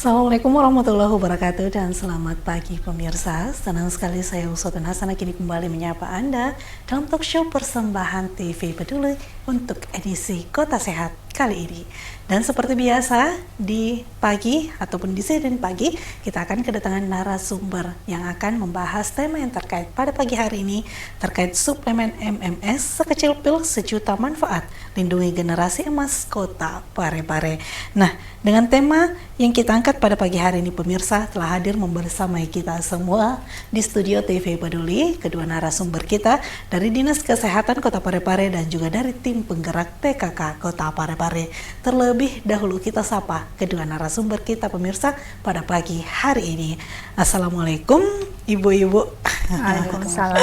Assalamualaikum warahmatullahi wabarakatuh dan selamat pagi pemirsa. Senang sekali saya Uswatun Hasanah kini kembali menyapa Anda dalam talk show persembahan TV Peduli untuk edisi Kota Sehat kali ini. Dan seperti biasa di pagi ataupun di siang pagi kita akan kedatangan narasumber yang akan membahas tema yang terkait pada pagi hari ini terkait suplemen MMS sekecil pil sejuta manfaat lindungi generasi emas Kota Parepare. Nah, dengan tema yang kita angkat pada pagi hari ini pemirsa telah hadir membersamai kita semua di studio TV Peduli kedua narasumber kita dari Dinas Kesehatan Kota Parepare dan juga dari tim penggerak PKK Kota Parepare. Terlebih dahulu kita sapa kedua narasumber kita pemirsa pada pagi hari ini. Assalamualaikum ibu-ibu. Waalaikumsalam.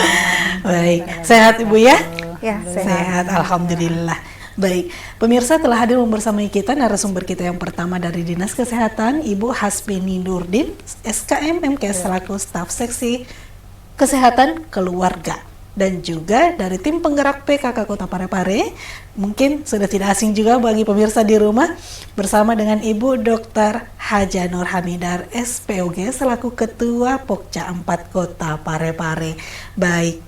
Baik, sehat ibu ya? Ya, Sehat, alhamdulillah. Baik, pemirsa telah hadir membersamai kita narasumber kita yang pertama dari Dinas Kesehatan, Ibu Hasbini Nurdin, SKM MKes selaku staf seksi Kesehatan Keluarga. Dan juga dari tim penggerak PKK Kota Parepare, mungkin sudah tidak asing juga bagi pemirsa di rumah, bersama dengan Ibu Dr. Haja Nur Hamidar, SPOG, selaku Ketua Pokja 4 Kota Parepare. Baik,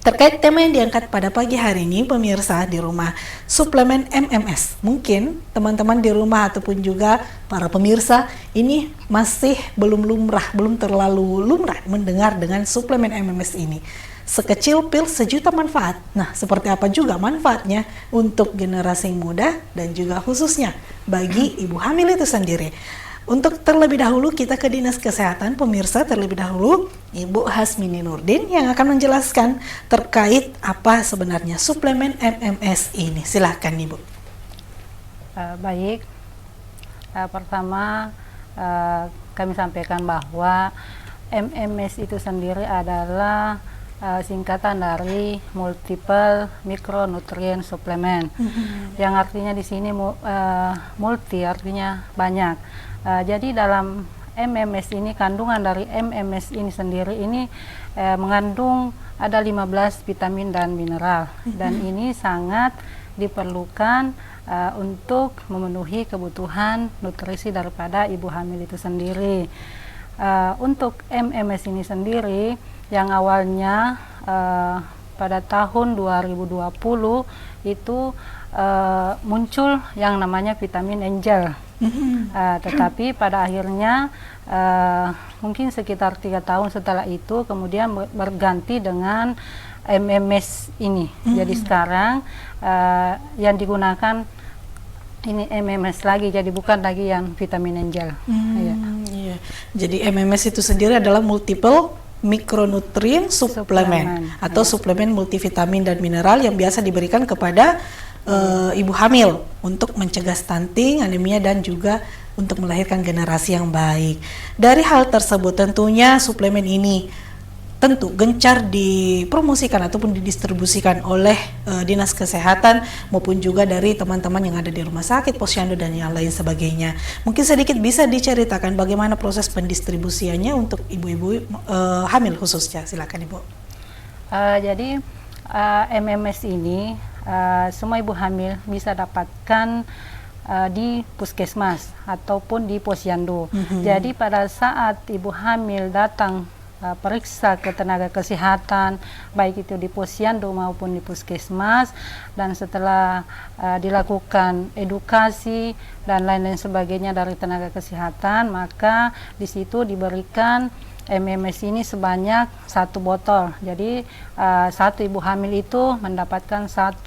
terkait tema yang diangkat pada pagi hari ini pemirsa di rumah, suplemen MMS. Mungkin teman-teman di rumah ataupun juga para pemirsa ini masih belum terlalu lumrah mendengar dengan suplemen MMS ini. Sekecil pil sejuta manfaat. Nah, seperti apa juga manfaatnya untuk generasi muda dan juga khususnya bagi ibu hamil itu sendiri. Untuk terlebih dahulu kita ke Dinas Kesehatan pemirsa, terlebih dahulu Ibu Hasbini Nurdin yang akan menjelaskan terkait apa sebenarnya suplemen MMS ini. Silakan Ibu. Baik, pertama kami sampaikan bahwa MMS itu sendiri adalah singkatan dari multiple micronutrient supplement, yang artinya di sini multi artinya banyak. Jadi dalam MMS ini, kandungan dari MMS ini sendiri ini mengandung ada 15 vitamin dan mineral, dan ini sangat diperlukan untuk memenuhi kebutuhan nutrisi daripada ibu hamil itu sendiri. Untuk MMS ini sendiri yang awalnya pada tahun 2020 itu muncul yang namanya vitamin Angel. Tetapi pada akhirnya mungkin sekitar 3 tahun setelah itu kemudian berganti dengan MMS ini. Jadi sekarang yang digunakan ini MMS lagi, jadi bukan lagi yang vitamin Angel. Iya. Jadi MMS itu sendiri adalah multiple micronutrient suplemen atau suplemen multivitamin dan mineral yang biasa diberikan kepada ibu hamil untuk mencegah stunting, anemia dan juga untuk melahirkan generasi yang baik. Dari hal tersebut tentunya suplemen ini tentu gencar dipromosikan ataupun didistribusikan oleh Dinas Kesehatan maupun juga dari teman-teman yang ada di rumah sakit, posyandu dan yang lain sebagainya. Mungkin sedikit bisa diceritakan bagaimana proses pendistribusiannya untuk ibu-ibu hamil khususnya. Silakan Ibu. Jadi MMS ini semua ibu hamil bisa dapatkan di puskesmas ataupun di posyandu. Jadi pada saat ibu hamil datang periksa ke tenaga kesehatan, baik itu di posyandu maupun di puskesmas, dan setelah dilakukan edukasi dan lain-lain sebagainya dari tenaga kesehatan, maka di situ diberikan MMS ini sebanyak 1 botol. Jadi satu ibu hamil itu mendapatkan 1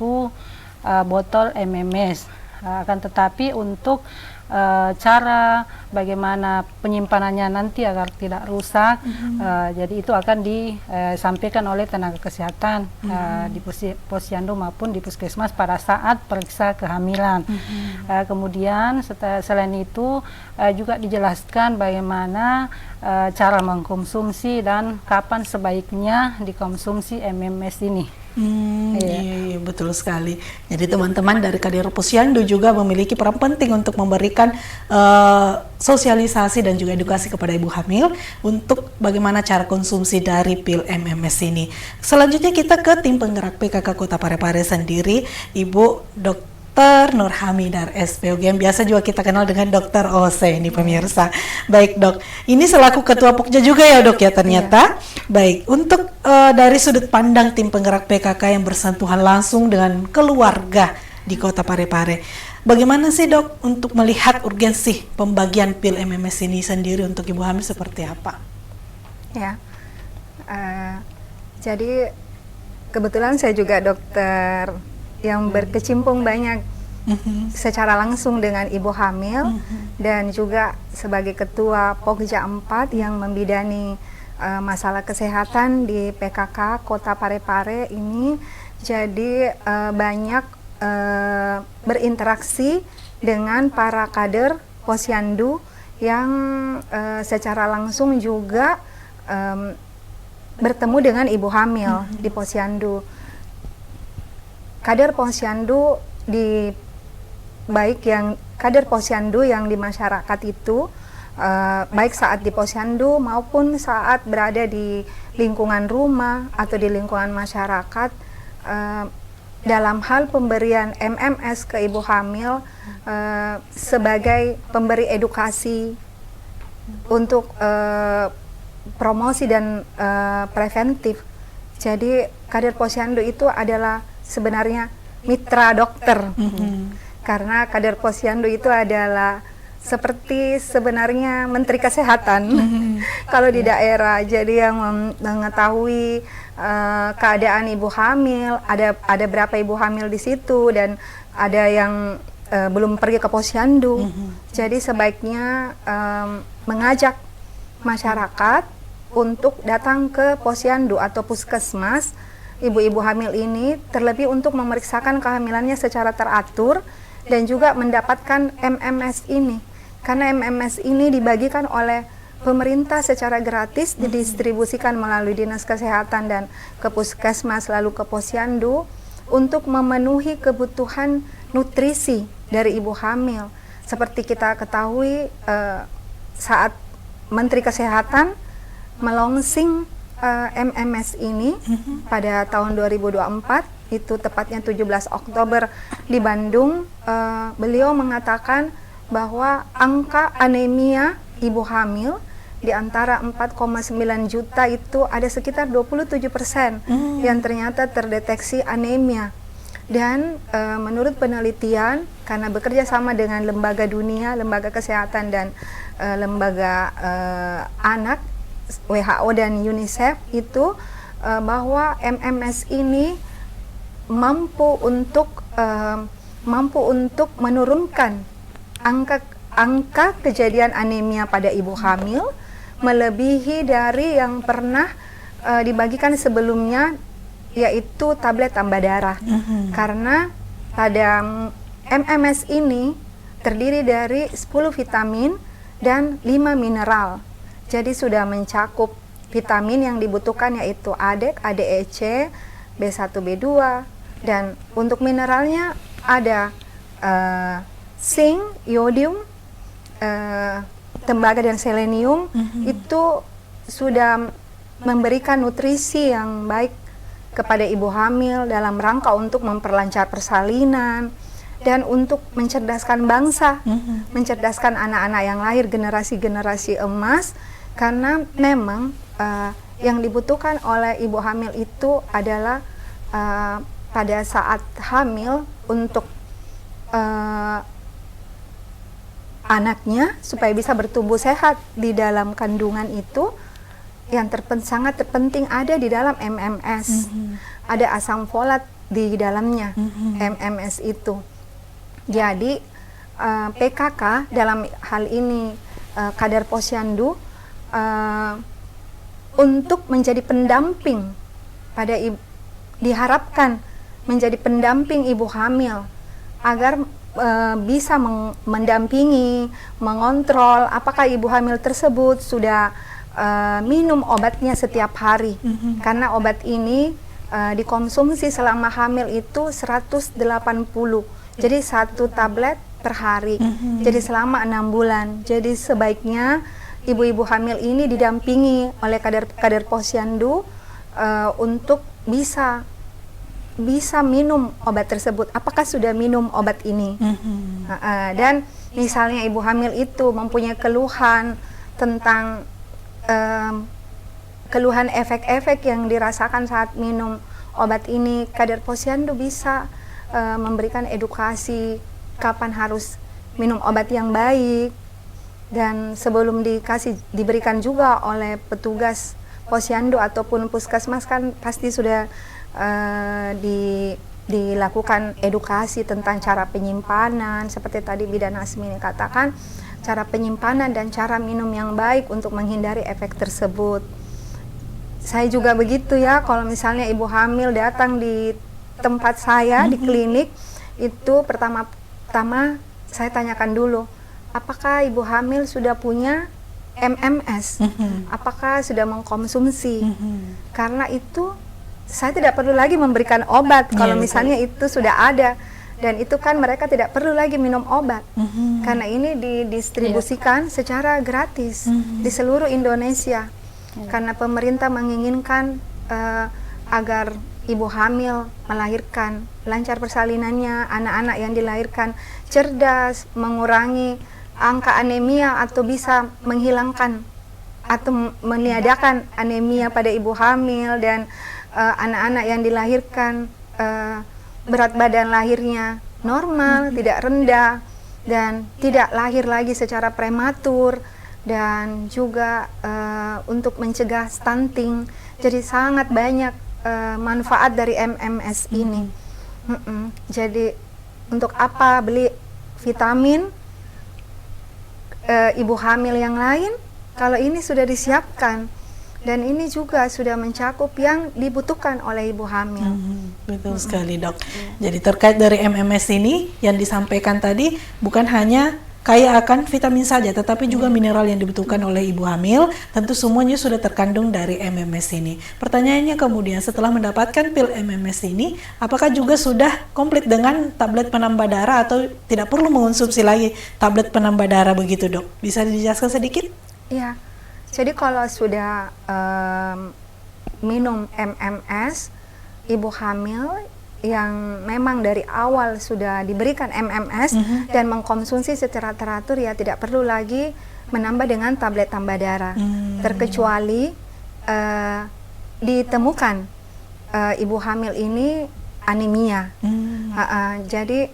botol MMS. Akan tetapi untuk cara bagaimana penyimpanannya nanti agar tidak rusak, jadi itu akan disampaikan oleh tenaga kesehatan di posyandu maupun di puskesmas pada saat periksa kehamilan. Kemudian selain itu juga dijelaskan bagaimana cara mengkonsumsi dan kapan sebaiknya dikonsumsi MMS ini. Iya, betul sekali. Jadi teman-teman dari Kadero Posyandu juga memiliki peran penting untuk memberikan sosialisasi dan juga edukasi kepada ibu hamil untuk bagaimana cara konsumsi dari pil MMS ini. Selanjutnya kita ke tim penggerak PKK Kota Parepare sendiri, Ibu Dr. Dr. Nur Hamidar SPOG yang biasa juga kita kenal dengan Dr. Ose nih pemirsa. Baik dok, ini selaku Ketua Pokja juga ya dok ya ternyata. Baik, untuk dari sudut pandang tim penggerak PKK yang bersentuhan langsung dengan keluarga di Kota Parepare, bagaimana sih dok untuk melihat urgensi pembagian pil MMS ini sendiri untuk ibu hamil seperti apa? Ya, jadi kebetulan saya juga dokter yang berkecimpung banyak secara langsung dengan ibu hamil dan juga sebagai ketua Pokja 4 yang membidani masalah kesehatan di PKK Kota Parepare ini. Jadi banyak berinteraksi dengan para kader Posyandu yang secara langsung juga bertemu dengan ibu hamil di Posyandu. Kader Posyandu kader Posyandu yang di masyarakat itu baik saat di Posyandu maupun saat berada di lingkungan rumah atau di lingkungan masyarakat, dalam hal pemberian MMS ke ibu hamil sebagai pemberi edukasi untuk promosi dan preventif. Jadi kader Posyandu itu adalah sebenarnya mitra dokter, karena kader Posyandu itu adalah seperti sebenarnya Menteri Kesehatan kalau di daerah. Jadi yang mengetahui keadaan ibu hamil, ada berapa ibu hamil di situ dan ada yang belum pergi ke Posyandu. Jadi sebaiknya mengajak masyarakat untuk datang ke Posyandu atau puskesmas ibu-ibu hamil ini, terlebih untuk memeriksakan kehamilannya secara teratur dan juga mendapatkan MMS ini. Karena MMS ini dibagikan oleh pemerintah secara gratis, didistribusikan melalui Dinas Kesehatan dan ke puskesmas lalu ke Posyandu untuk memenuhi kebutuhan nutrisi dari ibu hamil. Seperti kita ketahui saat Menteri Kesehatan melonsing MMS ini pada tahun 2024, itu tepatnya 17 Oktober di Bandung, beliau mengatakan bahwa angka anemia ibu hamil di antara 4,9 juta itu ada sekitar 27% yang ternyata terdeteksi anemia. Dan menurut penelitian, karena bekerja sama dengan lembaga dunia, lembaga kesehatan dan lembaga anak, WHO dan UNICEF itu bahwa MMS ini mampu untuk menurunkan angka kejadian anemia pada ibu hamil melebihi dari yang pernah dibagikan sebelumnya, yaitu tablet tambah darah. Karena pada MMS ini terdiri dari 10 vitamin dan 5 mineral. Jadi sudah mencakup vitamin yang dibutuhkan, yaitu ADEK, ADEC, B1, B2, dan untuk mineralnya ada zinc, iodium, tembaga dan selenium. Itu sudah memberikan nutrisi yang baik kepada ibu hamil dalam rangka untuk memperlancar persalinan dan untuk mencerdaskan bangsa, mencerdaskan anak-anak yang lahir, generasi-generasi emas. Karena memang yang dibutuhkan oleh ibu hamil itu adalah pada saat hamil untuk anaknya supaya bisa bertumbuh sehat di dalam kandungan itu, yang sangat terpenting ada di dalam MMS. Ada asam folat di dalamnya MMS itu. Jadi PKK dalam hal ini kader Posyandu untuk menjadi pendamping pada diharapkan menjadi pendamping ibu hamil agar bisa mendampingi, mengontrol apakah ibu hamil tersebut sudah minum obatnya setiap hari. Karena obat ini dikonsumsi selama hamil itu 180. Jadi 1 tablet per hari. Jadi selama 6 bulan. Jadi sebaiknya ibu-ibu hamil ini didampingi oleh kader Posyandu untuk bisa bisa minum obat tersebut, apakah sudah minum obat ini. Dan misalnya ibu hamil itu mempunyai keluhan tentang keluhan efek-efek yang dirasakan saat minum obat ini, Kader Posyandu bisa memberikan edukasi kapan harus minum obat yang baik, dan sebelum diberikan juga oleh petugas Posyandu ataupun puskesmas kan pasti sudah dilakukan edukasi tentang cara penyimpanan, seperti tadi Bidan Asmini katakan, cara penyimpanan dan cara minum yang baik untuk menghindari efek tersebut. Saya juga begitu ya, kalau misalnya ibu hamil datang di tempat saya di klinik, itu pertama-tama saya tanyakan dulu, apakah ibu hamil sudah punya MMS, apakah sudah mengkonsumsi, karena itu saya tidak perlu lagi memberikan obat kalau misalnya itu sudah ada, dan itu kan mereka tidak perlu lagi minum obat karena ini didistribusikan secara gratis di seluruh Indonesia, karena pemerintah menginginkan agar ibu hamil melahirkan lancar persalinannya, anak-anak yang dilahirkan cerdas, mengurangi angka anemia atau bisa menghilangkan atau meniadakan anemia pada ibu hamil, dan anak-anak yang dilahirkan berat badan lahirnya normal, tidak rendah, dan tidak lahir lagi secara prematur, dan juga untuk mencegah stunting. Jadi sangat banyak manfaat dari MMS ini. Jadi untuk apa beli vitamin ibu hamil yang lain kalau ini sudah disiapkan, dan ini juga sudah mencakup yang dibutuhkan oleh ibu hamil. Betul sekali, Dok. Jadi terkait dari MMS ini yang disampaikan tadi bukan hanya kaya akan vitamin saja, tetapi juga mineral yang dibutuhkan oleh ibu hamil. Tentu semuanya sudah terkandung dari MMS ini. Pertanyaannya kemudian, setelah mendapatkan pil MMS ini, apakah juga sudah komplit dengan tablet penambah darah atau tidak perlu mengonsumsi lagi tablet penambah darah begitu, Dok? Bisa dijelaskan sedikit? Iya. Jadi kalau sudah minum MMS, ibu hamil yang memang dari awal sudah diberikan MMS dan mengkonsumsi secara teratur, ya tidak perlu lagi menambah dengan tablet tambah darah, terkecuali ditemukan ibu hamil ini anemia. Jadi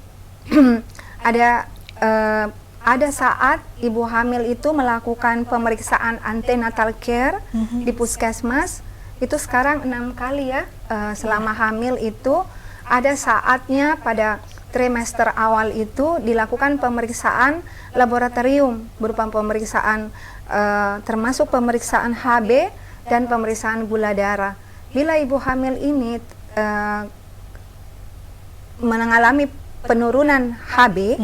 ada saat ibu hamil itu melakukan pemeriksaan antenatal care di puskesmas, itu sekarang 6 kali ya selama hamil itu. Ada saatnya pada trimester awal itu dilakukan pemeriksaan laboratorium berupa pemeriksaan termasuk pemeriksaan HB dan pemeriksaan gula darah. Bila ibu hamil ini mengalami penurunan HB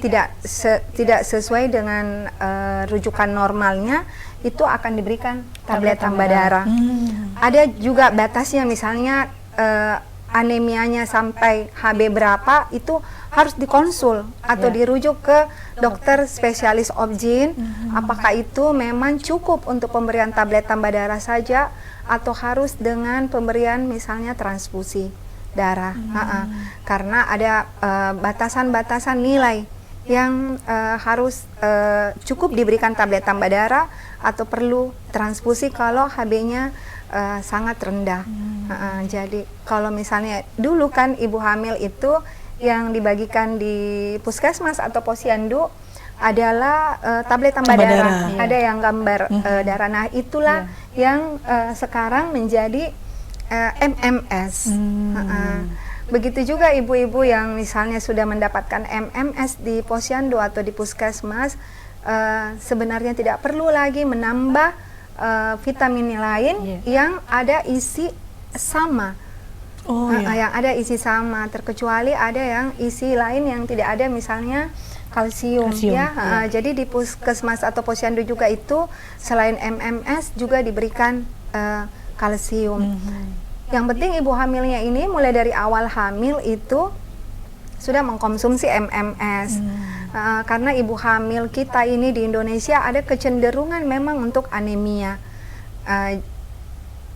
tidak sesuai dengan rujukan normalnya, itu akan diberikan tablet tambah darah. Ada juga batasnya, misalnya anemianya sampai HB berapa, itu harus dikonsul atau dirujuk ke dokter spesialis obgyn, apakah itu memang cukup untuk pemberian tablet tambah darah saja atau harus dengan pemberian misalnya transfusi darah. Karena ada batasan-batasan nilai yang harus cukup diberikan tablet tambah darah atau perlu transfusi kalau HB-nya sangat rendah. Jadi kalau misalnya dulu kan ibu hamil itu yang dibagikan di puskesmas atau posyandu adalah tablet tambah darah. Ada yang gambar darah. Nah itulah yang sekarang menjadi MMS. Begitu juga ibu-ibu yang misalnya sudah mendapatkan MMS di posyandu atau di puskesmas, sebenarnya tidak perlu lagi menambah vitamin lain yang ada isi sama. Yang ada isi sama, terkecuali ada yang isi lain yang tidak ada, misalnya kalsium. Jadi di puskesmas atau posyandu juga itu selain MMS juga diberikan kalsium. Yang penting ibu hamilnya ini mulai dari awal hamil itu sudah mengkonsumsi MMS. Karena ibu hamil kita ini di Indonesia ada kecenderungan memang untuk anemia.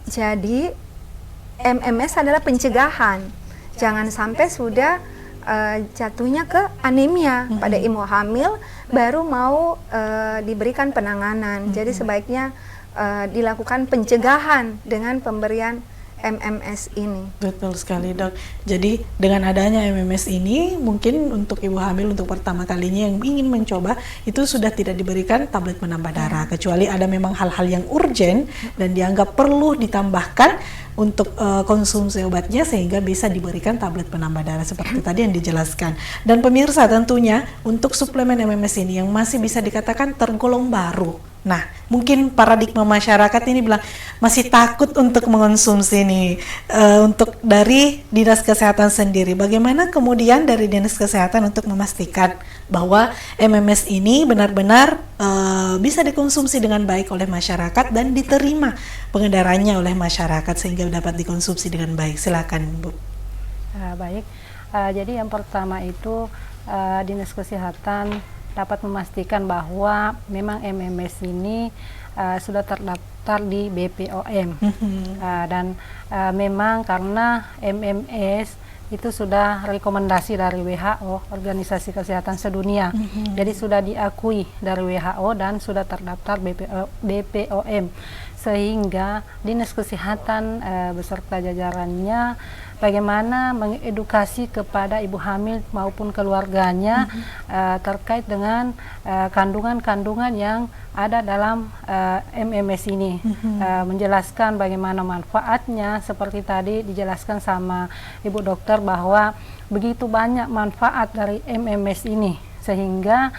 Jadi MMS adalah pencegahan. Jangan sampai sudah jatuhnya ke anemia pada ibu hamil baru mau diberikan penanganan. Jadi sebaiknya dilakukan pencegahan dengan pemberian MMS ini. Betul sekali, Dok. Jadi dengan adanya MMS ini mungkin untuk ibu hamil untuk pertama kalinya yang ingin mencoba itu sudah tidak diberikan tablet penambah darah, kecuali ada memang hal-hal yang urgent dan dianggap perlu ditambahkan untuk konsumsi obatnya sehingga bisa diberikan tablet penambah darah seperti tadi yang dijelaskan. Dan pemirsa, tentunya untuk suplemen MMS ini yang masih bisa dikatakan tergolong baru. Nah, mungkin paradigma masyarakat ini bilang masih takut untuk mengonsumsi ini. Untuk dari Dinas Kesehatan sendiri, bagaimana kemudian dari Dinas Kesehatan untuk memastikan bahwa MMS ini benar-benar bisa dikonsumsi dengan baik oleh masyarakat dan diterima pengendaranya oleh masyarakat sehingga dapat dikonsumsi dengan baik. Silakan, Bu. Baik, jadi yang pertama itu Dinas Kesehatan dapat memastikan bahwa memang MMS ini sudah terdaftar di BPOM. Dan memang karena MMS itu sudah rekomendasi dari WHO, Organisasi Kesehatan Sedunia. Jadi sudah diakui dari WHO dan sudah terdaftar BPOM. Sehingga Dinas Kesehatan beserta jajarannya bagaimana mengedukasi kepada ibu hamil maupun keluarganya terkait dengan kandungan-kandungan yang ada dalam MMS ini. Menjelaskan bagaimana manfaatnya, seperti tadi dijelaskan sama Ibu Dokter bahwa begitu banyak manfaat dari MMS ini, sehingga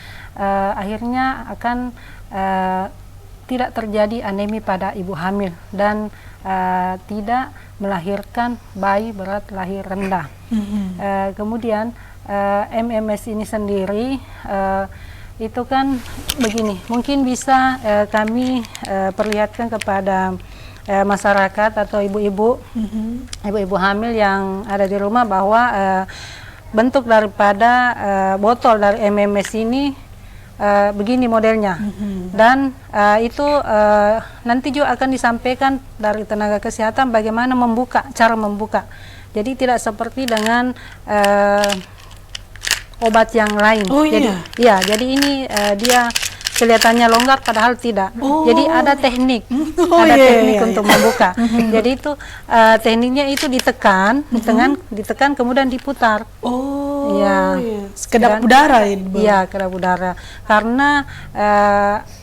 akhirnya akan tidak terjadi anemi pada ibu hamil dan tidak melahirkan bayi berat lahir rendah. Kemudian MMS ini sendiri itu kan begini, mungkin bisa kami perlihatkan kepada masyarakat atau ibu-ibu hamil yang ada di rumah bahwa bentuk daripada botol dari MMS ini begini modelnya. Dan itu nanti juga akan disampaikan dari tenaga kesehatan bagaimana cara membuka. Jadi tidak seperti dengan obat yang lain. Jadi ini dia kelihatannya longgar padahal tidak. Jadi ada teknik, teknik untuk membuka. Jadi itu tekniknya itu ditekan kemudian diputar. Kedap udara ya? Iya, kedap udara. Karena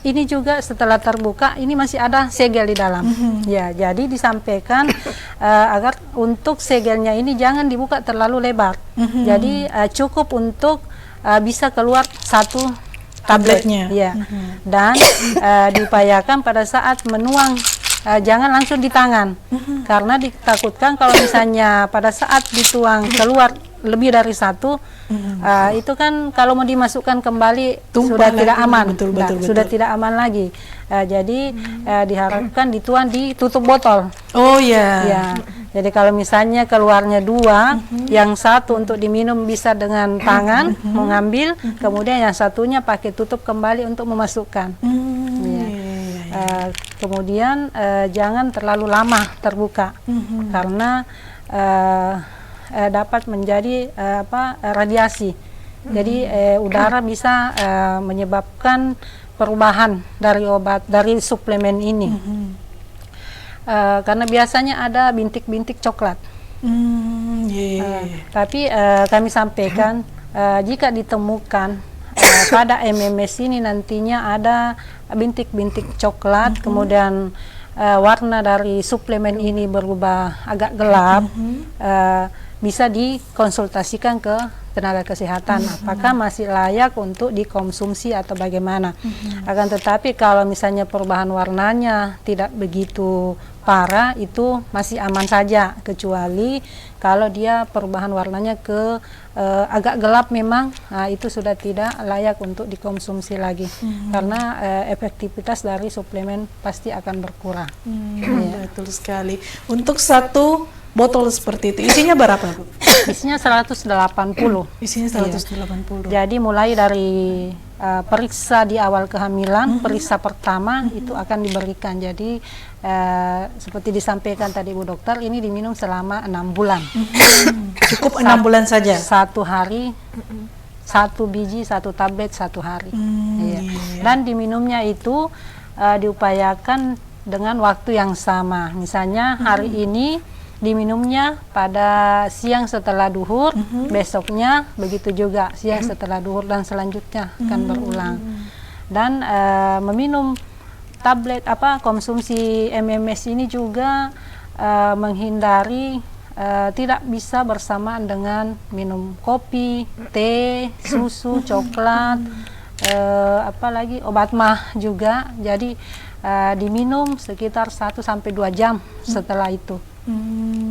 ini juga setelah terbuka ini masih ada segel di dalam. Ya, jadi disampaikan agar untuk segelnya ini jangan dibuka terlalu lebar. Jadi cukup untuk bisa keluar satu tabletnya. Ya. Dan diupayakan pada saat menuang jangan langsung di tangan. Karena ditakutkan kalau misalnya pada saat dituang keluar lebih dari satu, itu kan kalau mau dimasukkan kembali sudah tidak aman. Betul. Sudah tidak aman lagi. Jadi diharapkan dituang ditutup botol. Ya. Jadi kalau misalnya keluarnya dua, yang satu untuk diminum bisa dengan tangan mengambil, kemudian yang satunya pakai tutup kembali untuk memasukkan. Kemudian jangan terlalu lama terbuka karena dapat menjadi radiasi. Jadi udara bisa menyebabkan perubahan dari suplemen ini. Karena biasanya ada bintik-bintik coklat. Tapi kami sampaikan jika ditemukan pada MMS ini nantinya ada bintik-bintik coklat, kemudian warna dari suplemen ini berubah agak gelap, bisa dikonsultasikan ke tenaga kesehatan apakah masih layak untuk dikonsumsi atau bagaimana. Akan tetapi kalau misalnya perubahan warnanya tidak begitu parah, itu masih aman saja, kecuali kalau dia perubahan warnanya ke agak gelap memang, itu sudah tidak layak untuk dikonsumsi lagi, karena efektivitas dari suplemen pasti akan berkurang. Betul sekali. Untuk satu botol seperti itu isinya berapa, Bu? Isinya 180. Isinya 180. Jadi mulai dari periksa di awal kehamilan, periksa pertama itu akan diberikan. Jadi seperti disampaikan tadi Bu Dokter, ini diminum selama 6 bulan. Cukup 6 bulan saja. 1 hari, 1 biji, 1 tablet 1 hari. Iya. Dan diminumnya itu diupayakan dengan waktu yang sama. Misalnya hari ini diminumnya pada siang setelah duhur, besoknya begitu juga siang setelah duhur, dan selanjutnya akan berulang. Dan meminum tablet konsumsi MMS ini juga menghindari tidak bisa bersamaan dengan minum kopi, teh, susu, coklat, apalagi obat mah juga. Jadi diminum sekitar 1 sampai 2 jam setelah itu.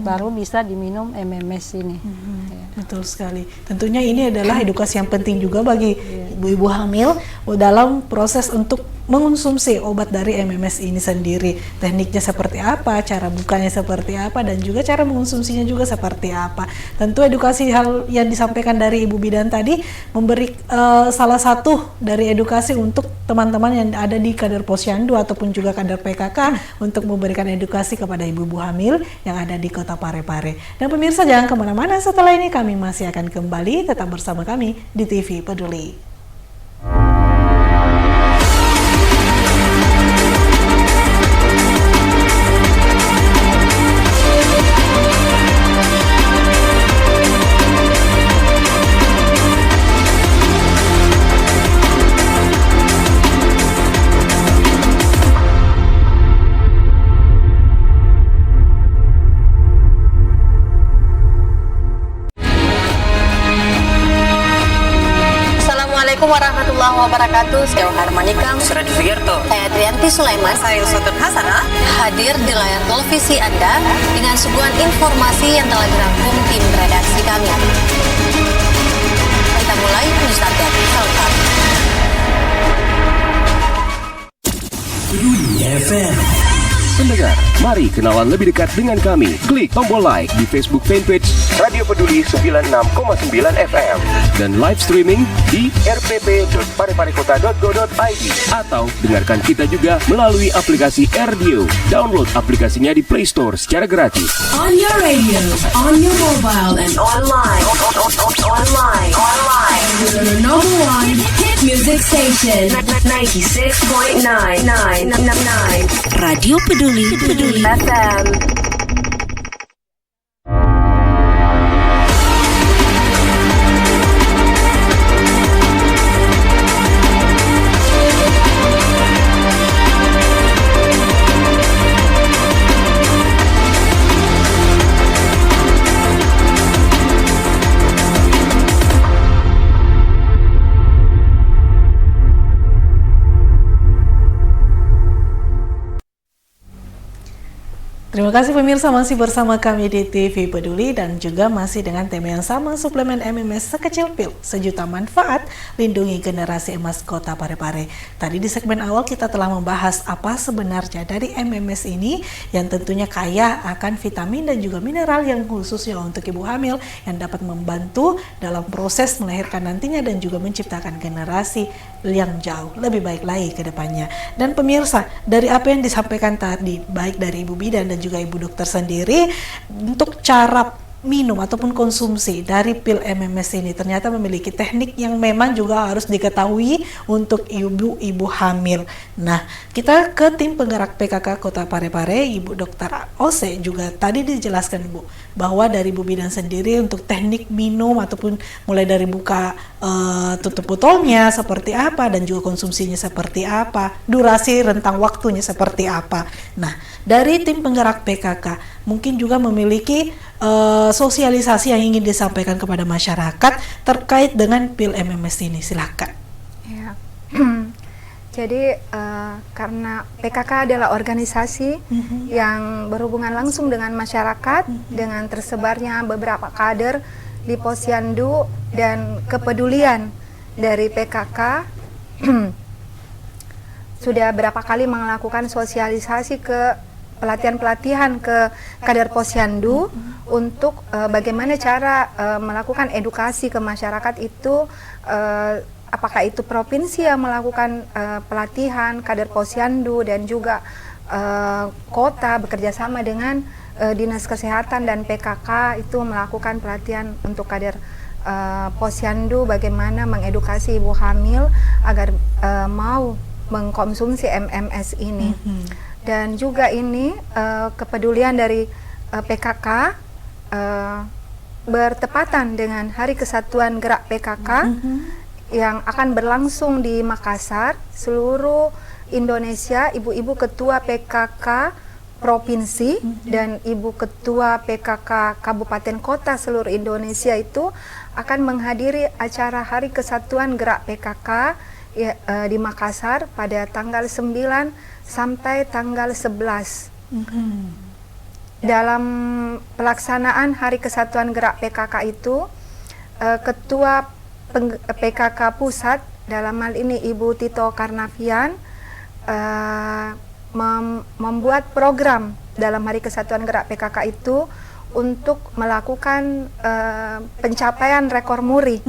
Baru bisa diminum MMS ini. Betul sekali. Tentunya ini adalah edukasi yang penting juga bagi ibu-ibu hamil dalam proses untuk mengonsumsi obat dari MMS ini sendiri. Tekniknya seperti apa, cara bukanya seperti apa, dan juga cara mengonsumsinya juga seperti apa. Tentu edukasi hal yang disampaikan dari Ibu Bidan tadi memberi salah satu dari edukasi untuk teman-teman yang ada di kader Posyandu ataupun juga kader PKK untuk memberikan edukasi kepada ibu-ibu hamil yang ada di Kota Parepare. Dan pemirsa jangan kemana-mana, setelah ini kami masih akan kembali, tetap bersama kami di TV Peduli. Assalamualaikum warahmatullahi wabarakatuh. Saya Harmanikam, Suradi Sugierto, saya Trianti Sulaiman. saya Usutun Hasanah. Hadir di layar televisi Anda dengan suguhan informasi yang telah dirangkum tim redaksi kami. Kita mulai news update selengkap. Peduli FM. Pendengar, mari kenalan lebih dekat dengan kami. Klik tombol like di Facebook fanpage Radio Peduli 96,9 FM dan live streaming di rpp.pareparekota.go.id atau dengarkan kita juga melalui aplikasi RDio. Download aplikasinya di Play Store secara gratis. On your radio, on your mobile, and Online. your number one hit music station. 96.9 Radio Peduli FM. Terima kasih pemirsa, masih bersama kami di TV Peduli dan juga masih dengan tema yang sama, suplemen MMS sekecil pil, sejuta manfaat, lindungi generasi emas Kota Parepare. Tadi di segmen awal kita telah membahas apa sebenarnya dari MMS ini yang tentunya kaya akan vitamin dan juga mineral yang khususnya untuk ibu hamil yang dapat membantu dalam proses melahirkan nantinya dan juga menciptakan generasi yang jauh lebih baik lagi ke depannya. Dan pemirsa, dari apa yang disampaikan tadi, baik dari Ibu Bidan dan juga Ibu Dokter sendiri, untuk cara minum ataupun konsumsi dari pil MMS ini ternyata memiliki teknik yang memang juga harus diketahui untuk ibu-ibu hamil. Nah, kita ke tim penggerak PKK Kota Parepare, Ibu Dokter Ose juga tadi dijelaskan Bu bahwa dari Ibu Bidan sendiri untuk teknik minum ataupun mulai dari buka tutup botolnya seperti apa dan juga konsumsinya seperti apa, durasi rentang waktunya seperti apa. Nah, dari tim penggerak PKK mungkin juga memiliki sosialisasi yang ingin disampaikan kepada masyarakat terkait dengan pil MMS ini. Silakan. Ya. Jadi karena PKK adalah organisasi yang berhubungan langsung dengan masyarakat, dengan tersebarnya beberapa kader di Posyandu dan kepedulian dari PKK sudah berapa kali melakukan sosialisasi ke pelatihan-pelatihan ke kader Posyandu untuk bagaimana cara melakukan edukasi ke masyarakat itu apakah itu provinsi yang melakukan pelatihan kader posyandu dan juga kota bekerja sama dengan Dinas Kesehatan dan PKK itu melakukan pelatihan untuk kader posyandu, bagaimana mengedukasi ibu hamil agar mau mengkonsumsi MMS ini. Dan juga ini kepedulian dari PKK bertepatan dengan Hari Kesatuan Gerak PKK yang akan berlangsung di Makassar. Seluruh Indonesia, ibu-ibu ketua PKK provinsi dan ibu ketua PKK kabupaten kota seluruh Indonesia itu akan menghadiri acara Hari Kesatuan Gerak PKK di Makassar pada tanggal 9 sampai tanggal 11. Dalam pelaksanaan Hari Kesatuan Gerak PKK itu, Ketua PKK Pusat, dalam hal ini Ibu Tito Karnavian, membuat program dalam Hari Kesatuan Gerak PKK itu untuk melakukan pencapaian rekor muri.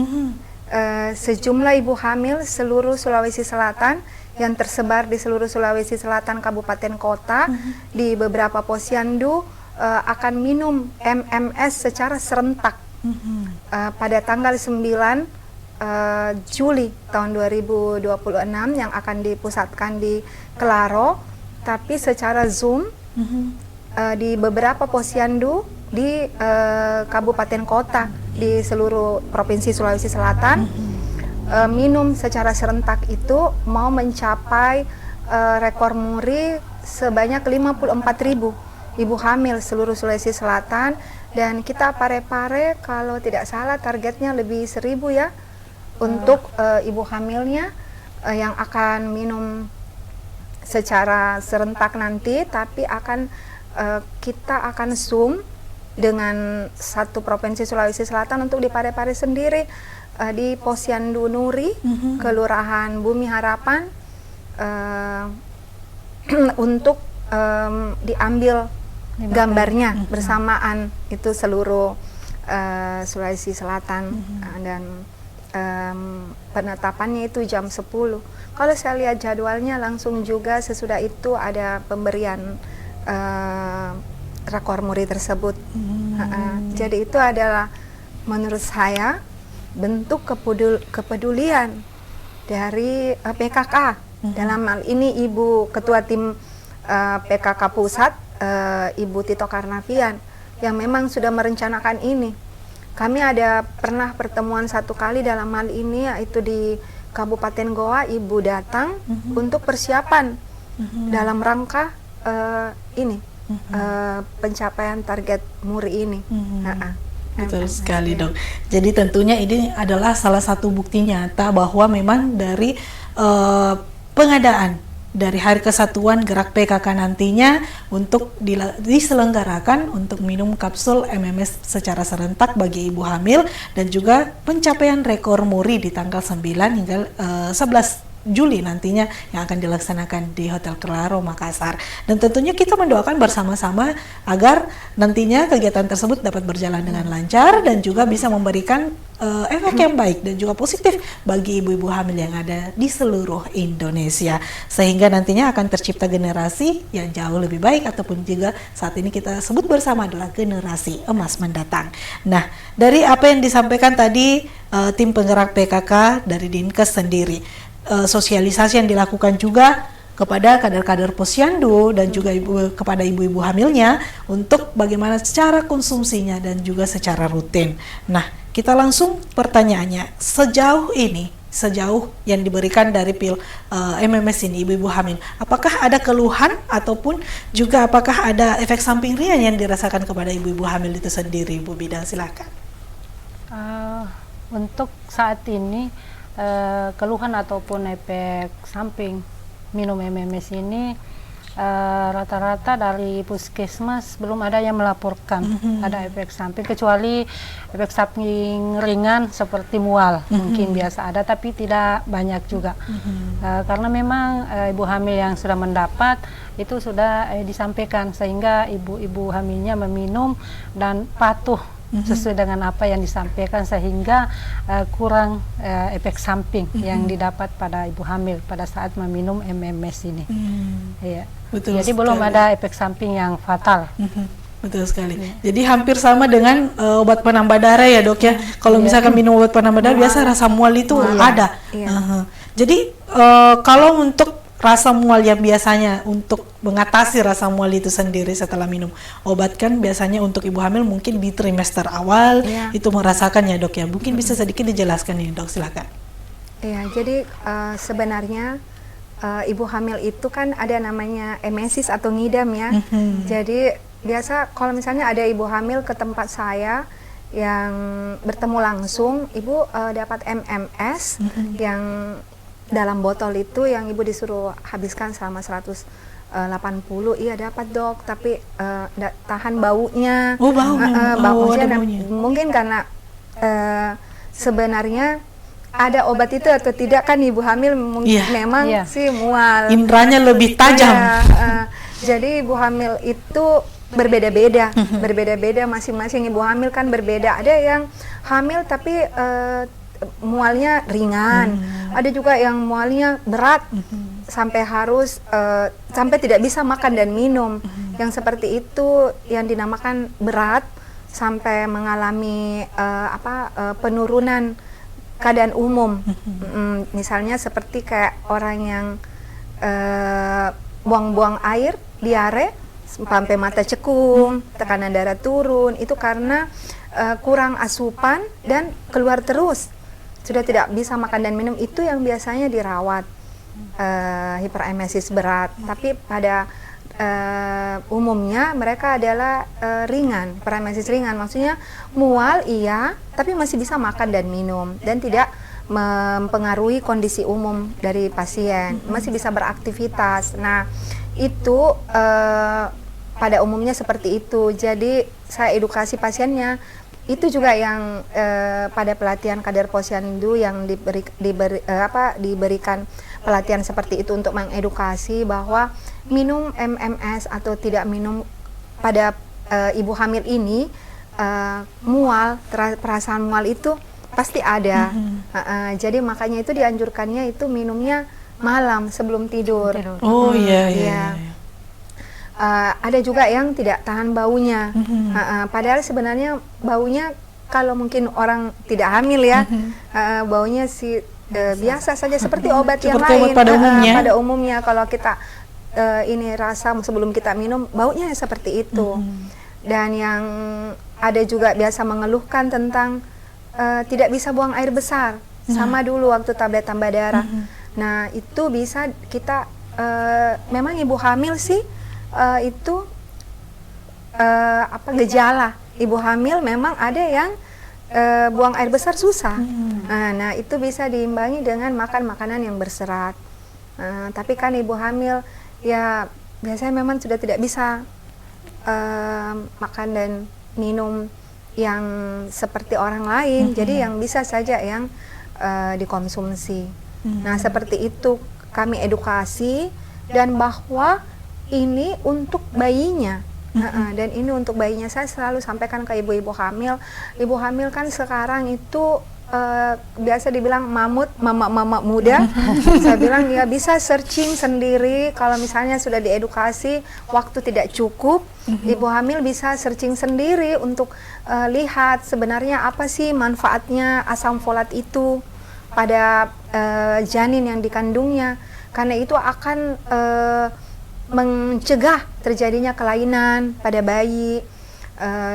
Sejumlah ibu hamil seluruh Sulawesi Selatan yang tersebar di seluruh Sulawesi Selatan, kabupaten kota, di beberapa posyandu akan minum MMS secara serentak pada tanggal 9 Juli tahun 2026 yang akan dipusatkan di Kelaro, tapi secara Zoom di beberapa posyandu di kabupaten kota di seluruh provinsi Sulawesi Selatan. Minum secara serentak itu mau mencapai rekor muri sebanyak 54.000 ibu hamil seluruh Sulawesi Selatan, dan kita pare-pare kalau tidak salah targetnya lebih 1.000 ya untuk ibu hamilnya yang akan minum secara serentak nanti, tapi kita akan Zoom dengan satu provinsi Sulawesi Selatan untuk di Pare-Pare sendiri, di Posyandu Nuri, Kelurahan Bumi Harapan, untuk diambil gambarnya bersamaan itu seluruh Sulawesi Selatan, dan penetapannya itu jam 10. Kalau saya lihat jadwalnya langsung juga sesudah itu ada pemberian rekor muri tersebut. Jadi itu adalah menurut saya bentuk kepedulian dari PKK. Dalam hal ini Ibu Ketua Tim PKK Pusat, Ibu Tito Karnavian, yang memang sudah merencanakan ini. Kami pernah pertemuan satu kali dalam hal ini, yaitu di Kabupaten Goa. Ibu datang untuk persiapan dalam rangka pencapaian target muri ini. Betul sekali, Dok. Jadi tentunya ini adalah salah satu bukti nyata bahwa memang dari pengadaan dari Hari Kesatuan Gerak PKK nantinya untuk diselenggarakan untuk minum kapsul MMS secara serentak bagi ibu hamil, dan juga pencapaian rekor muri di tanggal 9 hingga 11 Juli nantinya yang akan dilaksanakan di Hotel Kelaro, Makassar. Dan tentunya kita mendoakan bersama-sama agar nantinya kegiatan tersebut dapat berjalan dengan lancar dan juga bisa memberikan efek yang baik dan juga positif bagi ibu-ibu hamil yang ada di seluruh Indonesia, sehingga nantinya akan tercipta generasi yang jauh lebih baik, ataupun juga saat ini kita sebut bersama adalah generasi emas mendatang. Nah, dari apa yang disampaikan tadi tim penggerak PKK dari Dinkes sendiri, sosialisasi yang dilakukan juga kepada kader-kader posyandu dan juga kepada ibu-ibu hamilnya untuk bagaimana secara konsumsinya dan juga secara rutin. Nah, kita langsung pertanyaannya, sejauh yang diberikan dari pil MMS ini, ibu-ibu hamil, apakah ada keluhan ataupun juga apakah ada efek samping ringan yang dirasakan kepada ibu-ibu hamil itu sendiri? Bu Bidang, silakan. Untuk saat ini keluhan ataupun efek samping minum MMS ini rata-rata dari puskesmas belum ada yang melaporkan ada efek samping, kecuali efek samping ringan seperti mual mungkin biasa ada, tapi tidak banyak juga. Karena memang ibu hamil yang sudah mendapat itu sudah disampaikan, sehingga ibu-ibu hamilnya meminum dan patuh sesuai dengan apa yang disampaikan, sehingga kurang efek samping yang didapat pada ibu hamil pada saat meminum MMS ini. Iya. Betul Jadi belum sekali. ada efek samping yang fatal. Betul sekali. Jadi hampir sama dengan obat penambah darah ya dok ya. Kalau misalkan minum obat penambah darah biasa rasa mual itu ada. Iya. Jadi kalau untuk rasa mual yang biasanya untuk mengatasi rasa mual itu sendiri setelah minum obat, kan biasanya untuk ibu hamil mungkin di trimester awal itu merasakan ya dok ya. Mungkin bisa sedikit dijelaskan nih dok, silakan. Iya, jadi sebenarnya ibu hamil itu kan ada namanya emesis atau ngidam ya. Jadi biasa kalau misalnya ada ibu hamil ke tempat saya yang bertemu langsung, ibu dapat MMS yang dalam botol itu yang ibu disuruh habiskan selama 180, iya dapat dok, tapi tahan baunya. Oh, baunya. Ada baunya. Mungkin karena sebenarnya ada obat itu atau tidak kan ibu hamil memang sih mual. Indranya lebih tajam. Jadi ibu hamil itu berbeda-beda, berbeda-beda masing-masing ibu hamil kan berbeda. Ada yang hamil tapi mualnya ringan, ada juga yang mualnya berat sampai harus sampai tidak bisa makan dan minum. Yang seperti itu yang dinamakan berat sampai mengalami penurunan keadaan umum. Misalnya seperti kayak orang yang buang-buang air, diare, sampai mata cekung, tekanan darah turun, itu karena kurang asupan dan keluar terus. Sudah tidak bisa makan dan minum, itu yang biasanya dirawat hiperemesis berat. Tapi pada umumnya mereka adalah ringan, hiperemesis ringan, maksudnya mual iya, tapi masih bisa makan dan minum dan tidak mempengaruhi kondisi umum dari pasien, masih bisa beraktivitas. Nah itu pada umumnya seperti itu. Jadi saya edukasi pasiennya. Itu juga yang pada pelatihan kader posyandu yang diberikan pelatihan seperti itu untuk mengedukasi bahwa minum MMS atau tidak minum pada ibu hamil ini mual, perasaan mual itu pasti ada. Jadi makanya itu dianjurkannya itu minumnya malam sebelum tidur. Oh iya. Ada juga yang tidak tahan baunya, padahal sebenarnya baunya kalau mungkin orang tidak hamil ya, baunya sih biasa saja seperti obat yang lain. Obat pada umumnya kalau kita ini rasa sebelum kita minum baunya seperti itu. Dan yang ada juga biasa mengeluhkan tentang tidak bisa buang air besar, sama dulu waktu tablet tambah darah. Nah itu bisa kita memang ibu hamil sih itu gejala ibu hamil memang ada yang buang air besar susah. Nah itu bisa diimbangi dengan makan makanan yang berserat. Tapi kan ibu hamil ya biasanya memang sudah tidak bisa makan dan minum yang seperti orang lain. Jadi yang bisa saja yang dikonsumsi. Nah seperti itu kami edukasi, dan bahwa ini untuk bayinya. Dan ini untuk bayinya. Saya selalu sampaikan ke ibu-ibu hamil. Ibu hamil kan sekarang itu biasa dibilang mama muda. Saya bilang ya bisa searching sendiri. Kalau misalnya sudah diedukasi, waktu tidak cukup, ibu hamil bisa searching sendiri untuk lihat sebenarnya apa sih manfaatnya asam folat itu pada janin yang dikandungnya. Karena itu akan mencegah terjadinya kelainan pada bayi,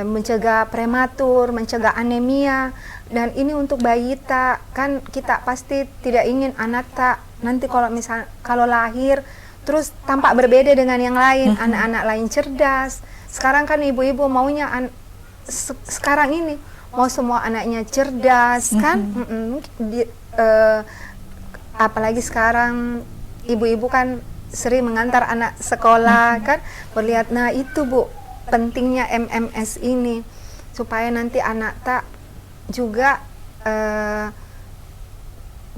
mencegah prematur, mencegah anemia. Dan ini untuk bayi kan kita pasti tidak ingin anak nanti kalau lahir terus tampak berbeda dengan yang lain, anak-anak lain cerdas. Sekarang kan ibu-ibu maunya sekarang ini mau semua anaknya cerdas kan. Apalagi sekarang ibu-ibu kan sering mengantar anak sekolah kan, melihat. Nah itu Bu, pentingnya MMS ini supaya nanti anak juga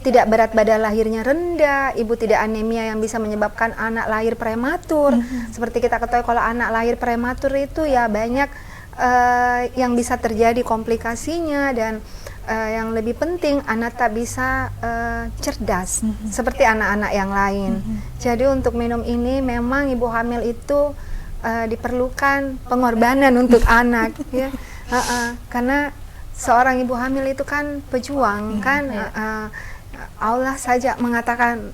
tidak berat badan lahirnya rendah, ibu tidak anemia yang bisa menyebabkan anak lahir prematur. Seperti kita ketahui kalau anak lahir prematur itu ya banyak yang bisa terjadi komplikasinya, dan yang lebih penting anak tak bisa cerdas seperti anak-anak yang lain. Jadi untuk minum ini memang ibu hamil itu diperlukan pengorbanan untuk anak, ya. Karena seorang ibu hamil itu kan pejuang, kan. Allah saja mengatakan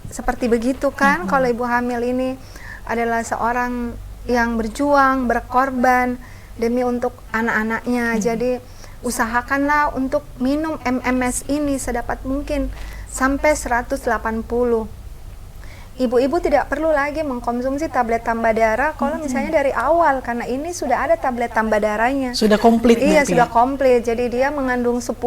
seperti begitu kan. Kalau ibu hamil ini adalah seorang yang berjuang, berkorban demi untuk anak-anaknya. Jadi usahakanlah untuk minum MMS ini sedapat mungkin sampai 180. Ibu-ibu tidak perlu lagi mengkonsumsi tablet tambah darah kalau misalnya dari awal, karena ini sudah ada tablet tambah darahnya. Sudah komplit. Iya, berarti. sudah komplit. Jadi dia mengandung 10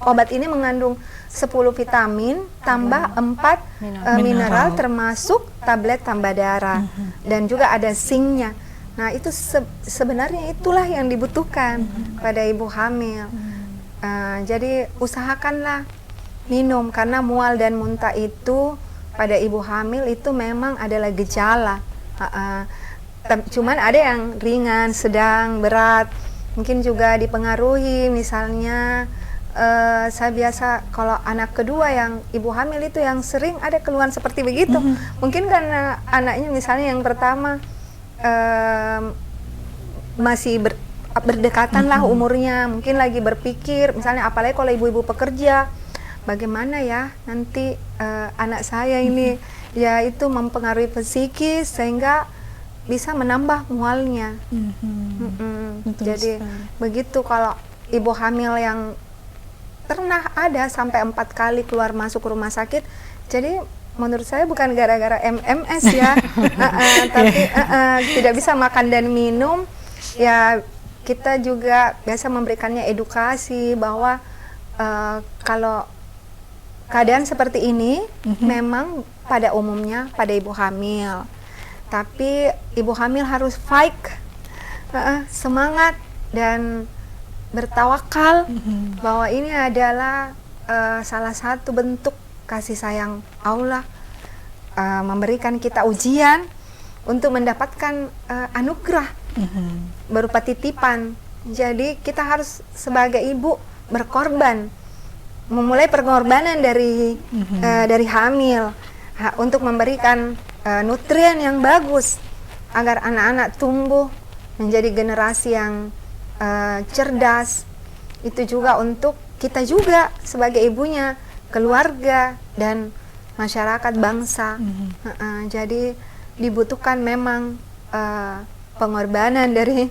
obat ini mengandung 10 vitamin tambah 4 mineral termasuk tablet tambah darah, dan juga ada zincnya. Nah, itu sebenarnya itulah yang dibutuhkan pada ibu hamil. Jadi usahakanlah minum, karena mual dan muntah itu pada ibu hamil itu memang adalah gejala. Cuman ada yang ringan, sedang, berat. Mungkin juga dipengaruhi, misalnya saya biasa kalau anak kedua yang ibu hamil itu yang sering ada keluhan seperti begitu. Mungkin karena anaknya misalnya yang pertama masih berdekatan lah umurnya, mungkin lagi berpikir, misalnya apalagi kalau ibu-ibu pekerja, bagaimana ya nanti anak saya ini, ya itu mempengaruhi psikis sehingga bisa menambah mualnya. Jadi begitu kalau ibu hamil yang pernah ada sampai 4 kali keluar masuk rumah sakit, jadi menurut saya bukan gara-gara MMS ya, tapi tidak bisa makan dan minum. Ya kita juga biasa memberikannya edukasi bahwa kalau keadaan seperti ini memang pada umumnya pada ibu hamil, tapi ibu hamil harus fight, semangat dan bertawakal bahwa ini adalah salah satu bentuk kasih sayang Allah, memberikan kita ujian untuk mendapatkan anugerah berupa titipan. Jadi kita harus sebagai ibu berkorban, memulai pengorbanan dari hamil untuk memberikan nutrien yang bagus agar anak-anak tumbuh menjadi generasi yang cerdas. Itu juga untuk kita juga sebagai ibunya, keluarga dan masyarakat bangsa. Jadi dibutuhkan memang pengorbanan dari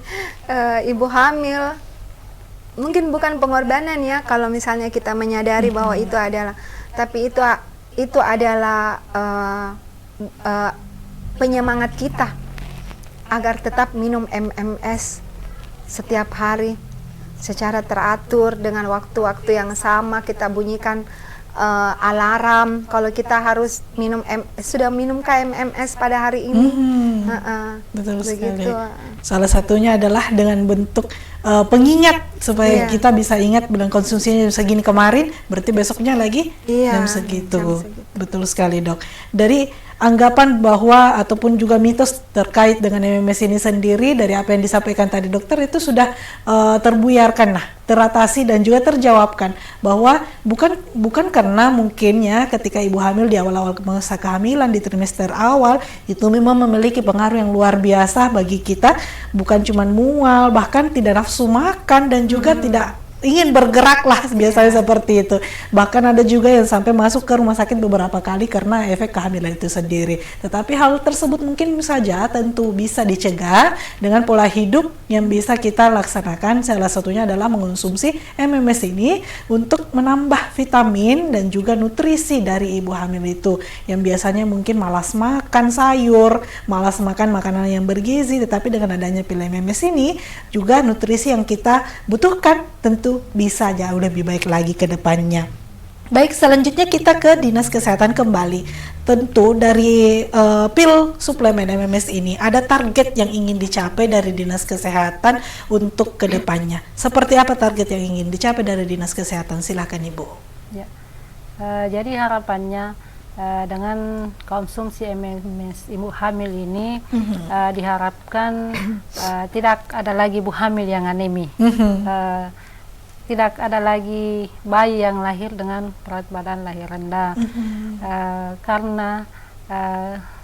ibu hamil. Mungkin bukan pengorbanan ya kalau misalnya kita menyadari bahwa itu adalah, tapi itu adalah penyemangat kita agar tetap minum MMS setiap hari secara teratur dengan waktu-waktu yang sama. Kita bunyikan alarm kalau kita harus sudah minum MMS pada hari ini. Betul sekali. Salah satunya adalah dengan bentuk pengingat supaya kita bisa ingat bilang konsumsinya segini kemarin, berarti besoknya lagi jam segitu. Betul sekali, Dok. Dari anggapan bahwa ataupun juga mitos terkait dengan MMS ini sendiri, dari apa yang disampaikan tadi dokter itu sudah terbuyarkan, teratasi dan juga terjawabkan bahwa bukan karena mungkinnya ketika ibu hamil di awal-awal masa kehamilan di trimester awal itu memang memiliki pengaruh yang luar biasa bagi kita, bukan cuma mual, bahkan tidak nafsu makan dan juga tidak ingin bergerak lah, biasanya seperti itu. Bahkan ada juga yang sampai masuk ke rumah sakit beberapa kali karena efek kehamilan itu sendiri. Tetapi hal tersebut mungkin saja tentu bisa dicegah dengan pola hidup yang bisa kita laksanakan. Salah satunya adalah mengonsumsi MMS ini untuk menambah vitamin dan juga nutrisi dari ibu hamil itu, yang biasanya mungkin malas makan sayur, malas makan makanan yang bergizi. Tetapi dengan adanya pil MMS ini juga nutrisi yang kita butuhkan tentu bisa jauh lebih baik lagi ke depannya. Baik, selanjutnya kita ke Dinas Kesehatan kembali. Tentu dari pil suplemen MMS ini ada target yang ingin dicapai dari Dinas Kesehatan untuk ke depannya. Seperti apa target yang ingin dicapai dari Dinas Kesehatan? Silakan Ibu. Ya. Jadi harapannya dengan konsumsi MMS ibu hamil ini diharapkan tidak ada lagi ibu hamil yang anemi, tidak ada lagi bayi yang lahir dengan berat badan lahir rendah, karena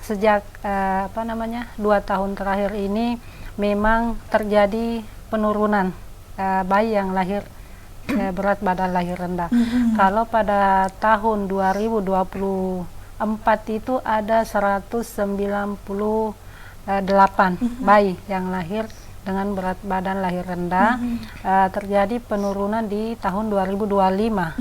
sejak 2 tahun terakhir ini memang terjadi penurunan bayi yang lahir berat badan lahir rendah. Kalau pada tahun 2024 itu ada 198 bayi yang lahir dengan berat badan lahir rendah. Terjadi penurunan di tahun 2025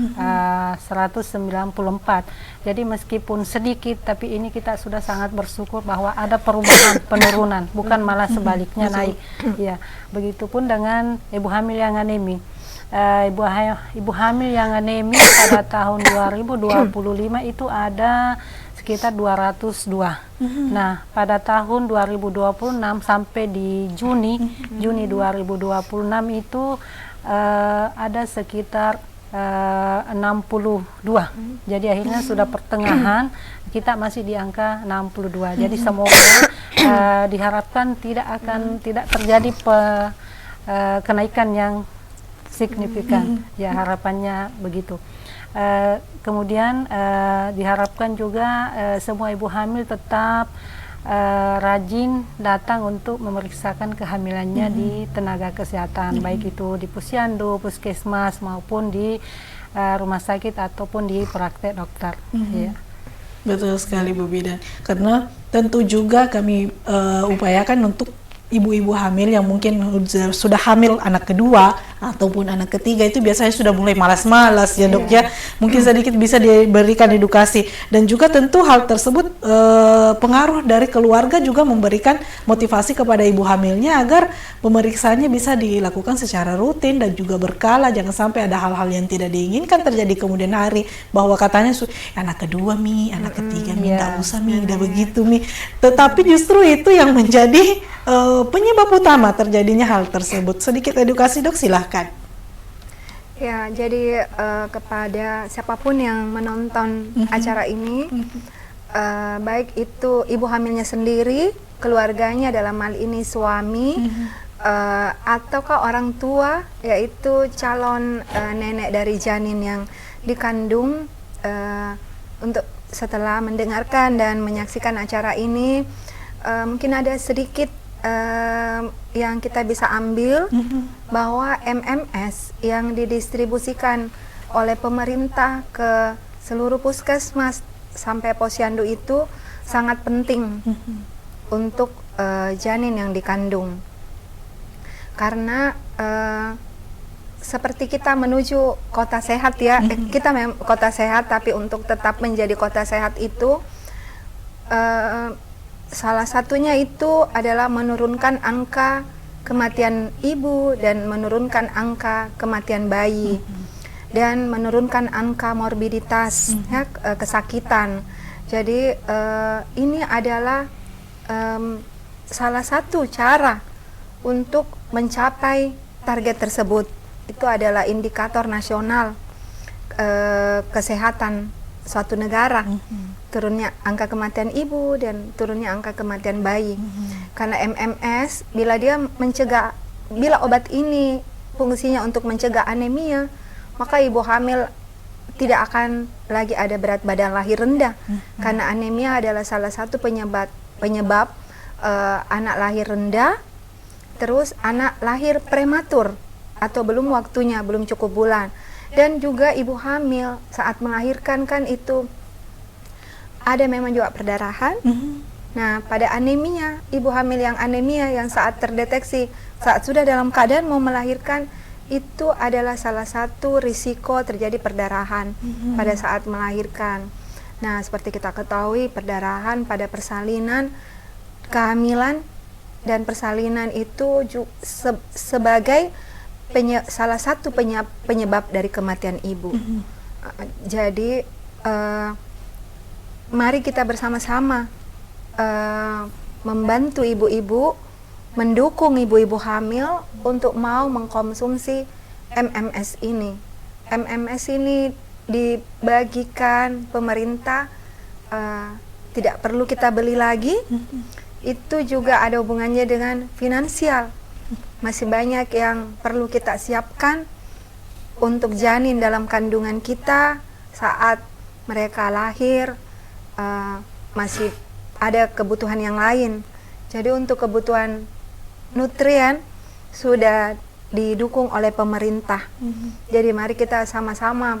194. Jadi meskipun sedikit, tapi ini kita sudah sangat bersyukur bahwa ada perubahan penurunan, bukan malah sebaliknya naik. Ya, begitupun dengan ibu hamil yang anemi. Ibu hamil yang anemi pada tahun 2025 itu ada sekitar 202. Nah, pada tahun 2026 sampai di Juni 2026 itu ada sekitar 62. Jadi akhirnya sudah pertengahan kita masih di angka 62. Jadi semoga diharapkan tidak terjadi kenaikan yang signifikan. Ya, harapannya begitu. Kemudian diharapkan juga semua ibu hamil tetap rajin datang untuk memeriksakan kehamilannya di tenaga kesehatan, baik itu di posyandu, puskesmas maupun di rumah sakit ataupun di praktek dokter. Ya. Betul sekali Bu Bidan, karena tentu juga kami upayakan untuk ibu-ibu hamil yang mungkin sudah hamil anak kedua ataupun anak ketiga itu biasanya sudah mulai malas-malas ya Dok ya. Mungkin sedikit bisa diberikan edukasi, dan juga tentu hal tersebut pengaruh dari keluarga juga memberikan motivasi kepada ibu hamilnya agar pemeriksaannya bisa dilakukan secara rutin dan juga berkala, jangan sampai ada hal-hal yang tidak diinginkan terjadi kemudian hari, bahwa katanya anak kedua anak ketiga tidak usah tidak begitu tetapi justru itu yang menjadi penyebab utama terjadinya hal tersebut. Sedikit edukasi Dok, silahkan. Ya, jadi kepada siapapun yang menonton acara ini, baik itu ibu hamilnya sendiri, keluarganya dalam hal ini suami, ataukah orang tua, yaitu calon nenek dari janin yang dikandung, untuk setelah mendengarkan dan menyaksikan acara ini, mungkin ada sedikit yang kita bisa ambil, bahwa MMS yang didistribusikan oleh pemerintah ke seluruh puskesmas sampai posyandu itu sangat penting untuk janin yang dikandung, karena seperti kita menuju kota sehat ya, kita memang kota sehat, tapi untuk tetap menjadi kota sehat itu salah satunya itu adalah menurunkan angka kematian ibu dan menurunkan angka kematian bayi dan menurunkan angka morbiditas, ya, kesakitan. Jadi ini adalah salah satu cara untuk mencapai target tersebut. Itu adalah indikator nasional kesehatan suatu negara, turunnya angka kematian ibu dan turunnya angka kematian bayi. Karena MMS, bila obat ini fungsinya untuk mencegah anemia, maka ibu hamil tidak akan lagi ada berat badan lahir rendah. Karena anemia adalah salah satu penyebab anak lahir rendah, terus anak lahir prematur atau belum waktunya, belum cukup bulan. Dan juga ibu hamil saat melahirkan kan itu ada memang juga perdarahan. Nah, pada anemia, ibu hamil yang anemia yang saat terdeteksi, saat sudah dalam keadaan mau melahirkan, itu adalah salah satu risiko terjadi perdarahan pada saat melahirkan. Nah, seperti kita ketahui, perdarahan pada persalinan, kehamilan dan persalinan itu sebagai salah satu penyebab dari kematian ibu. Jadi mari kita bersama-sama membantu ibu-ibu, mendukung ibu-ibu hamil untuk mau mengkonsumsi MMS ini. MMS ini dibagikan pemerintah tidak perlu kita beli lagi. Itu juga ada hubungannya dengan finansial. Masih banyak yang perlu kita siapkan untuk janin dalam kandungan kita saat mereka lahir. Masih ada kebutuhan yang lain. Jadi untuk kebutuhan nutrien sudah didukung oleh pemerintah. Jadi mari kita sama-sama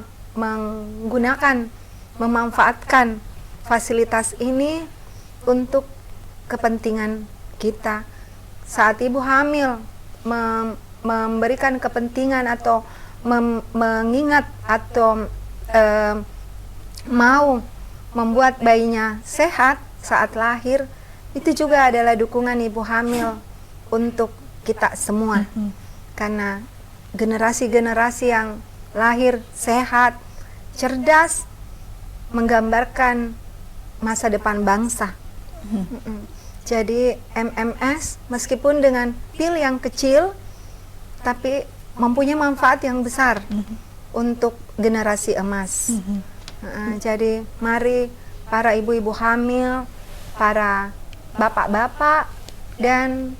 memanfaatkan fasilitas ini untuk kepentingan kita. Saat ibu hamil memberikan kepentingan atau mengingat atau mau membuat bayinya sehat saat lahir, itu juga adalah dukungan ibu hamil untuk kita semua. Karena generasi-generasi yang lahir sehat, cerdas, menggambarkan masa depan bangsa. Jadi MMS meskipun dengan pil yang kecil, tapi mempunyai manfaat yang besar untuk generasi emas. Jadi mari para ibu-ibu hamil, para bapak-bapak, dan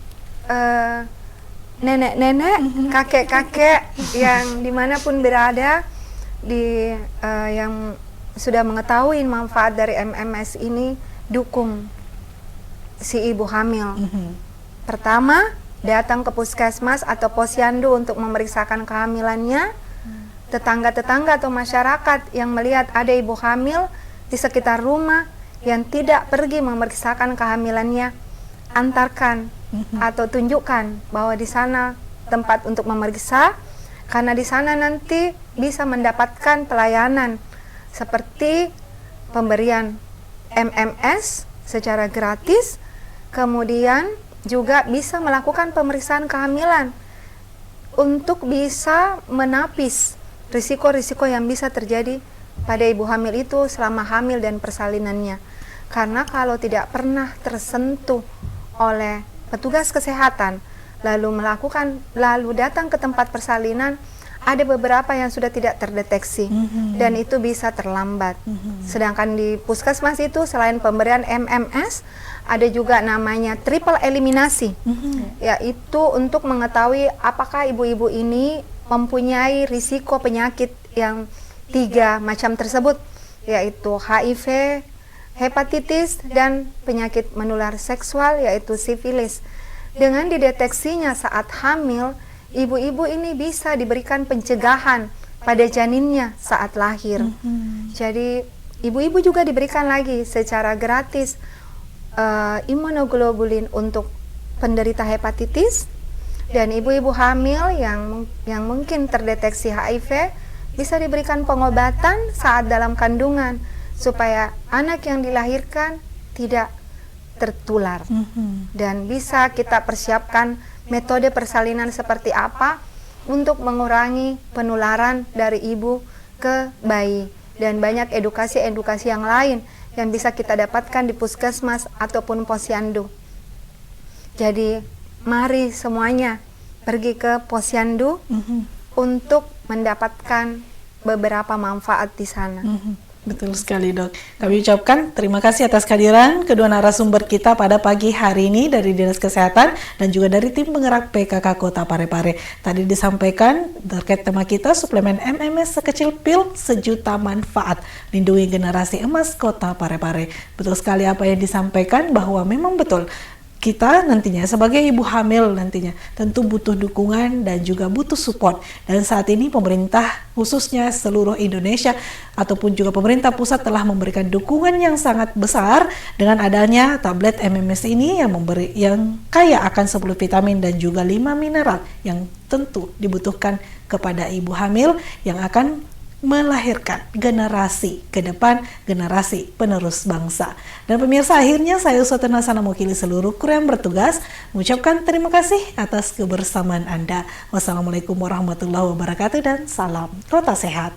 nenek-nenek, kakek-kakek yang dimanapun berada, yang sudah mengetahui manfaat dari MMS ini, dukung si ibu hamil. Pertama, datang ke puskesmas atau posyandu untuk memeriksakan kehamilannya. Tetangga-tetangga atau masyarakat yang melihat ada ibu hamil di sekitar rumah yang tidak pergi memeriksakan kehamilannya, antarkan atau tunjukkan bahwa di sana tempat untuk memeriksa, karena di sana nanti bisa mendapatkan pelayanan seperti pemberian MMS secara gratis, kemudian juga bisa melakukan pemeriksaan kehamilan untuk bisa menapis risiko-risiko yang bisa terjadi pada ibu hamil itu selama hamil dan persalinannya. Karena kalau tidak pernah tersentuh oleh petugas kesehatan, lalu datang ke tempat persalinan, ada beberapa yang sudah tidak terdeteksi dan itu bisa terlambat. Sedangkan di puskesmas itu selain pemberian MMS, ada juga namanya triple eliminasi, yaitu untuk mengetahui apakah ibu-ibu ini mempunyai risiko penyakit yang 3 macam tersebut, yaitu HIV, hepatitis, dan penyakit menular seksual yaitu sifilis. Dengan dideteksinya saat hamil, ibu-ibu ini bisa diberikan pencegahan pada janinnya saat lahir. Jadi ibu-ibu juga diberikan lagi secara gratis imunoglobulin untuk penderita hepatitis, dan ibu-ibu hamil yang mungkin terdeteksi HIV bisa diberikan pengobatan saat dalam kandungan supaya anak yang dilahirkan tidak tertular. Dan bisa kita persiapkan metode persalinan seperti apa untuk mengurangi penularan dari ibu ke bayi, dan banyak edukasi-edukasi yang lain yang bisa kita dapatkan di puskesmas ataupun posyandu. Jadi mari semuanya pergi ke posyandu untuk mendapatkan beberapa manfaat di sana. Betul sekali, Dok. Kami ucapkan terima kasih atas kehadiran kedua narasumber kita pada pagi hari ini dari Dinas Kesehatan dan juga dari tim penggerak PKK Kota Parepare. Tadi disampaikan terkait tema kita, suplemen MMS sekecil pil sejuta manfaat, lindungi generasi emas Kota Parepare. Betul sekali apa yang disampaikan, bahwa memang betul kita nantinya sebagai ibu hamil nantinya tentu butuh dukungan dan juga butuh support. Dan saat ini pemerintah khususnya seluruh Indonesia ataupun juga pemerintah pusat telah memberikan dukungan yang sangat besar dengan adanya tablet MMS ini yang kaya akan 10 vitamin dan juga 5 mineral yang tentu dibutuhkan kepada ibu hamil yang akan melahirkan generasi ke depan, generasi penerus bangsa. Dan pemirsa, akhirnya saya Uswatun Hasanah mewakili seluruh kru yang bertugas mengucapkan terima kasih atas kebersamaan Anda. Wassalamualaikum warahmatullahi wabarakatuh dan salam Kota Sehat.